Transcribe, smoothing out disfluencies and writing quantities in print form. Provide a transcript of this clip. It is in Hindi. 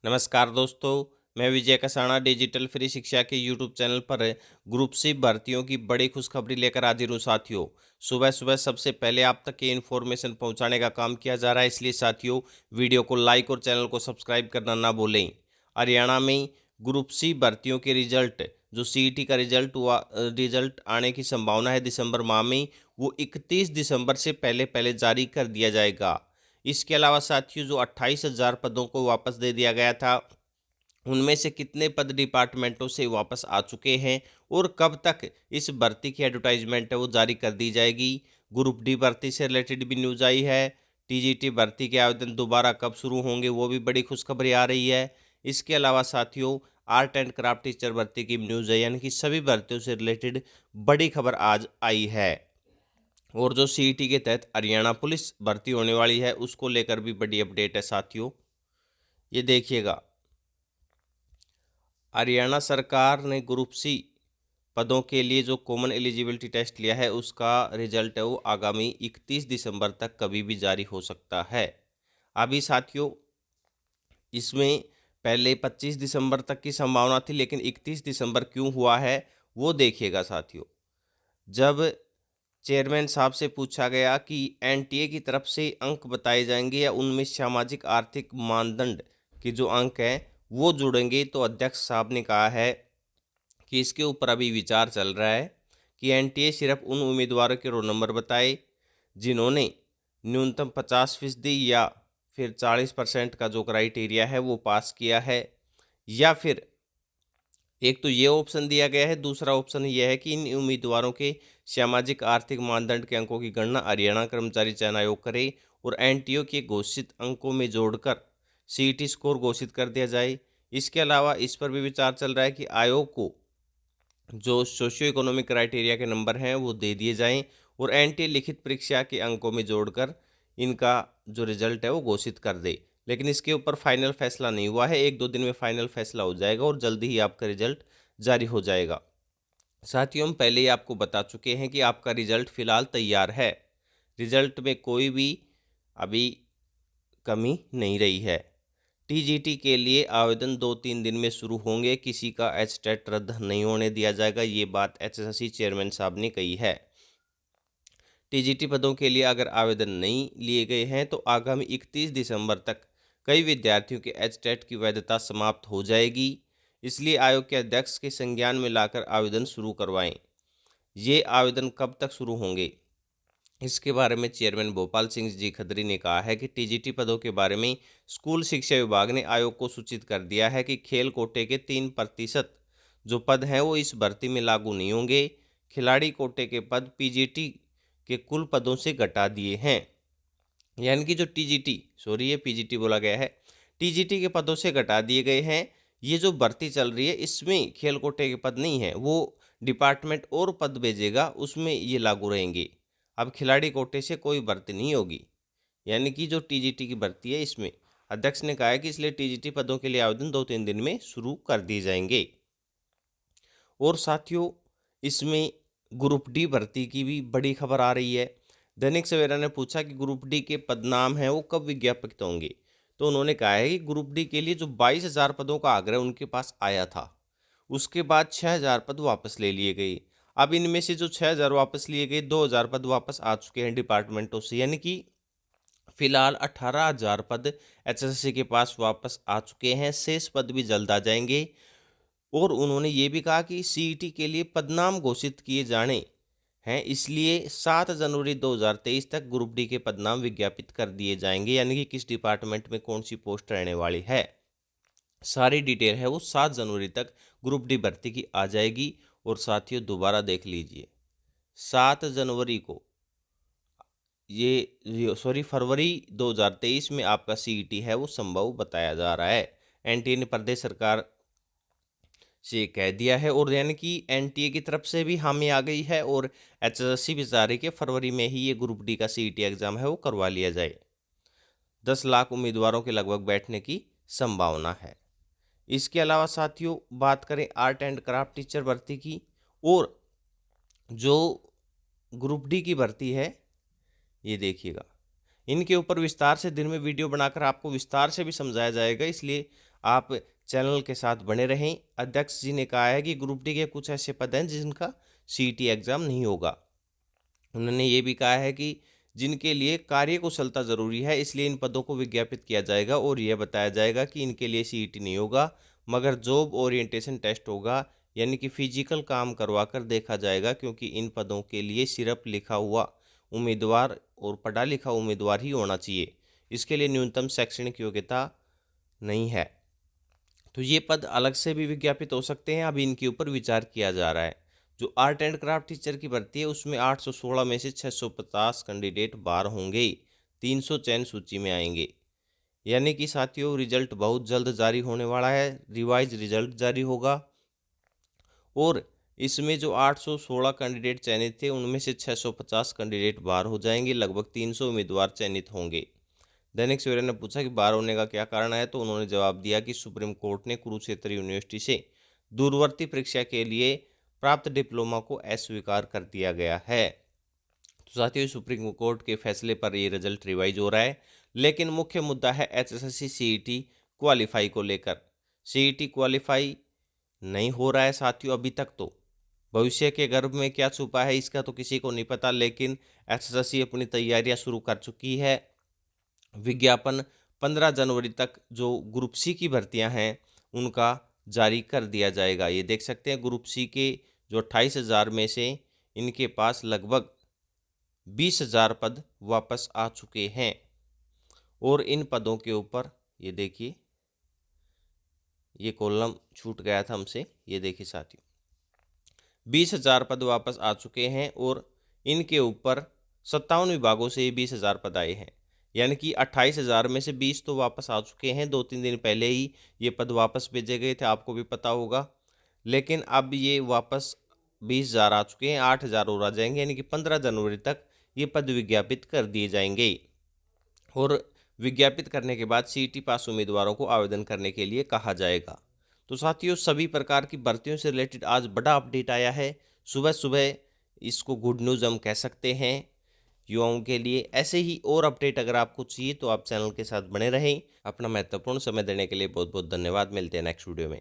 नमस्कार दोस्तों, मैं विजय कसाणा डिजिटल फ्री शिक्षा के यूट्यूब चैनल पर ग्रुप सी भर्तियों की बड़ी खुशखबरी लेकर हाजिर हूँ साथियों। सुबह सुबह सबसे पहले आप तक ये इन्फॉर्मेशन पहुंचाने का काम किया जा रहा है, इसलिए साथियों वीडियो को लाइक और चैनल को सब्सक्राइब करना ना भूलें। हरियाणा में ग्रुप सी भर्तियों के रिजल्ट जो सीईटी का रिजल्ट आने की संभावना है दिसंबर माह में, वो 31 दिसंबर से पहले पहले जारी कर दिया जाएगा। इसके अलावा साथियों जो 28,000 पदों को वापस दे दिया गया था, उनमें से कितने पद डिपार्टमेंटों से वापस आ चुके हैं और कब तक इस भर्ती की एडवर्टाइजमेंट है वो जारी कर दी जाएगी। ग्रुप डी भर्ती से रिलेटेड भी न्यूज़ आई है। टीजीटी भर्ती के आवेदन दोबारा कब शुरू होंगे वो भी बड़ी खुशखबरी आ रही है। इसके अलावा साथियों आर्ट एंड क्राफ्ट टीचर भर्ती की न्यूज़ है, यानी कि सभी भर्तियों से रिलेटेड बड़ी खबर आज आई है। और जो सीईटी के तहत हरियाणा पुलिस भर्ती होने वाली है उसको लेकर भी बड़ी अपडेट है साथियों। ये देखिएगा, हरियाणा सरकार ने ग्रुप सी पदों के लिए जो कॉमन एलिजिबिलिटी टेस्ट लिया है उसका रिजल्ट है वो आगामी 31 दिसंबर तक कभी भी जारी हो सकता है। अभी साथियों इसमें पहले 25 दिसंबर तक की संभावना थी, लेकिन 31 दिसंबर क्यों हुआ है वो देखिएगा साथियों। जब चेयरमैन साहब से पूछा गया कि एनटीए की तरफ से अंक बताए जाएंगे या उनमें सामाजिक आर्थिक मानदंड के जो अंक हैं वो जुड़ेंगे, तो अध्यक्ष साहब ने कहा है कि इसके ऊपर अभी विचार चल रहा है कि एनटीए सिर्फ उन उम्मीदवारों के रोल नंबर बताए जिन्होंने न्यूनतम 50% या फिर 40% का जो क्राइटेरिया है वो पास किया है, या फिर एक तो ये ऑप्शन दिया गया है, दूसरा ऑप्शन यह है कि इन उम्मीदवारों के सामाजिक आर्थिक मानदंड के अंकों की गणना हरियाणा कर्मचारी चयन आयोग करे और एनटीओ के घोषित अंकों में जोड़कर सीईटी स्कोर घोषित कर दिया जाए। इसके अलावा इस पर भी विचार चल रहा है कि आयोग को जो सोशियो इकोनॉमिक क्राइटेरिया के नंबर हैं वो दे दिए जाएं और एनटीए लिखित परीक्षा के अंकों में जोड़कर इनका जो रिजल्ट है वो घोषित कर दे। लेकिन इसके ऊपर फाइनल फैसला नहीं हुआ है, 1-2 दिन में फाइनल फैसला हो जाएगा और जल्दी ही आपका रिजल्ट जारी हो जाएगा। साथियों हम पहले ही आपको बता चुके हैं कि आपका रिजल्ट फिलहाल तैयार है, रिजल्ट में कोई भी अभी कमी नहीं रही है। टीजीटी के लिए आवेदन 2-3 दिन में शुरू होंगे, किसी का एचटेट रद्द नहीं होने दिया जाएगा, ये बात एचएसएससी चेयरमैन साहब ने कही है। टीजीटी पदों के लिए अगर आवेदन नहीं लिए गए हैं तो आगामी 31 दिसंबर तक कई विद्यार्थियों के एचटेट की वैधता समाप्त हो जाएगी, इसलिए आयोग के अध्यक्ष के संज्ञान में लाकर आवेदन शुरू करवाएं। ये आवेदन कब तक शुरू होंगे इसके बारे में चेयरमैन भोपाल सिंह जी खत्री ने कहा है कि टीजीटी पदों के बारे में स्कूल शिक्षा विभाग ने आयोग को सूचित कर दिया है कि खेल कोटे के 3% जो पद हैं वो इस भर्ती में लागू नहीं होंगे। खिलाड़ी कोटे के पद पीजीटी के कुल पदों से घटा दिए हैं, यानी कि जो ये पीजीटी बोला गया है, टीजीटी के पदों से घटा दिए गए हैं। ये जो भर्ती चल रही है इसमें खेल कोटे के पद नहीं है, वो डिपार्टमेंट और पद भेजेगा उसमें ये लागू रहेंगे। अब खिलाड़ी कोटे से कोई भर्ती नहीं होगी, यानी कि जो टीजीटी की भर्ती है इसमें अध्यक्ष ने कहा है कि इसलिए टीजीटी पदों के लिए आवेदन 2-3 दिन में शुरू कर दिए जाएंगे। और साथियों इसमें ग्रुप डी भर्ती की भी बड़ी खबर आ रही है। दैनिक सवेरा ने पूछा कि ग्रुप डी के पदनाम हैं वो कब विज्ञापित होंगे, तो उन्होंने कहा है कि ग्रुप डी के लिए जो 22,000 पदों का आग्रह उनके पास आया था उसके बाद 6,000 पद वापस ले लिए गए। अब इनमें से जो 6,000 वापस लिए गए, 2,000 पद वापस आ चुके हैं डिपार्टमेंटों से, यानी कि फिलहाल 18,000 पद एचएसएससी के पास वापस आ चुके हैं, शेष पद भी जल्द आ जाएंगे। और उन्होंने ये भी कहा कि सीईटी के लिए पदनाम घोषित किए जाने हैं, इसलिए 7 जनवरी 2023 तक ग्रुप डी के पदनाम विज्ञापित कर दिए जाएंगे, यानी कि किस डिपार्टमेंट में कौन सी पोस्ट रहने वाली है सारी डिटेल है वो 7 जनवरी तक ग्रुप डी भर्ती की आ जाएगी। और साथियों दोबारा देख लीजिए, 7 जनवरी को फरवरी 2023 में आपका सीईटी है वो संभव बताया जा रहा है। एनटीए ने प्रदेश सरकार से कह दिया है और यानी कि एनटीए की तरफ से भी हामी आ गई है और एचएसएससी भी चाह रही कि फरवरी में ही ये ग्रुप डी का सीईटी एग्जाम है वो करवा लिया जाए। 10 लाख उम्मीदवारों के लगभग बैठने की संभावना है। इसके अलावा साथियों बात करें आर्ट एंड क्राफ्ट टीचर भर्ती की, और जो ग्रुप डी की भर्ती है ये देखिएगा, इनके ऊपर विस्तार से दिन में वीडियो बनाकर आपको विस्तार से भी समझाया जाएगा, इसलिए आप चैनल के साथ बने रहें। अध्यक्ष जी ने कहा है कि ग्रुप डी के कुछ ऐसे पद हैं जिनका सीईटी एग्ज़ाम नहीं होगा। उन्होंने ये भी कहा है कि जिनके लिए कार्यकुशलता ज़रूरी है, इसलिए इन पदों को विज्ञापित किया जाएगा और यह बताया जाएगा कि इनके लिए सीईटी नहीं होगा, मगर जॉब ओरिएंटेशन टेस्ट होगा, यानी कि फिजिकल काम करवा कर देखा जाएगा, क्योंकि इन पदों के लिए सिर्फ लिखा हुआ उम्मीदवार और पढ़ा लिखा उम्मीदवार ही होना चाहिए। इसके लिए न्यूनतम शैक्षणिक योग्यता नहीं है। तो ये पद अलग से भी विज्ञापित हो सकते हैं, अभी इनके ऊपर विचार किया जा रहा है। जो आर्ट एंड क्राफ्ट टीचर की भर्ती है उसमें 816 में से 650 कैंडिडेट बाहर होंगे, 300 चयन सूची में आएंगे। यानी कि साथियों रिजल्ट बहुत जल्द जारी होने वाला है, रिवाइज रिजल्ट जारी होगा और इसमें जो 816 कैंडिडेट चयनित थे उनमें से 650 कैंडिडेट बाहर हो जाएंगे, लगभग 300 उम्मीदवार चयनित होंगे। दैनिक सवेरा ने पूछा कि बाहर होने का क्या कारण है, तो उन्होंने जवाब दिया कि सुप्रीम कोर्ट ने कुरुक्षेत्र यूनिवर्सिटी से दूरवर्ती परीक्षा के लिए प्राप्त डिप्लोमा को अस्वीकार कर दिया गया है। तो साथियों सुप्रीम कोर्ट के फैसले पर ये रिजल्ट रिवाइज हो रहा है, लेकिन मुख्य मुद्दा है एचएसएससी सीईटी क्वालिफाई को लेकर। सीईटी क्वालिफाई नहीं हो रहा है साथियों अभी तक। तो भविष्य के गर्भ में क्या छुपा है इसका तो किसी को नहीं पता, लेकिन एचएसएससी अपनी तैयारियां शुरू कर चुकी है। विज्ञापन 15 जनवरी तक जो ग्रुप सी की भर्तियां हैं उनका जारी कर दिया जाएगा। ये देख सकते हैं ग्रुप सी के जो 28,000 में से इनके पास लगभग 20,000 पद वापस आ चुके हैं और इन पदों के ऊपर ये देखिए, ये कॉलम छूट गया था हमसे, ये देखिए साथियों 20,000 पद वापस आ चुके हैं और इनके ऊपर 57 विभागों से 20,000 पद आए हैं। यानी कि 28,000 में से 20 तो वापस आ चुके हैं, 2-3 दिन पहले ही ये पद वापस भेजे गए थे, आपको भी पता होगा। लेकिन अब ये वापस 20,000 आ चुके हैं, 8,000 और आ जाएंगे, यानी कि 15 जनवरी तक ये पद विज्ञापित कर दिए जाएंगे और विज्ञापित करने के बाद सीईटी पास उम्मीदवारों को आवेदन करने के लिए कहा जाएगा। तो साथियों सभी प्रकार की भर्तियों से रिलेटेड आज बड़ा अपडेट आया है सुबह सुबह, इसको गुड न्यूज़ हम कह सकते हैं युवाओं के लिए। ऐसे ही और अपडेट अगर आपको चाहिए तो आप चैनल के साथ बने रहें। अपना महत्वपूर्ण समय देने के लिए बहुत बहुत धन्यवाद। मिलते हैं नेक्स्ट वीडियो में।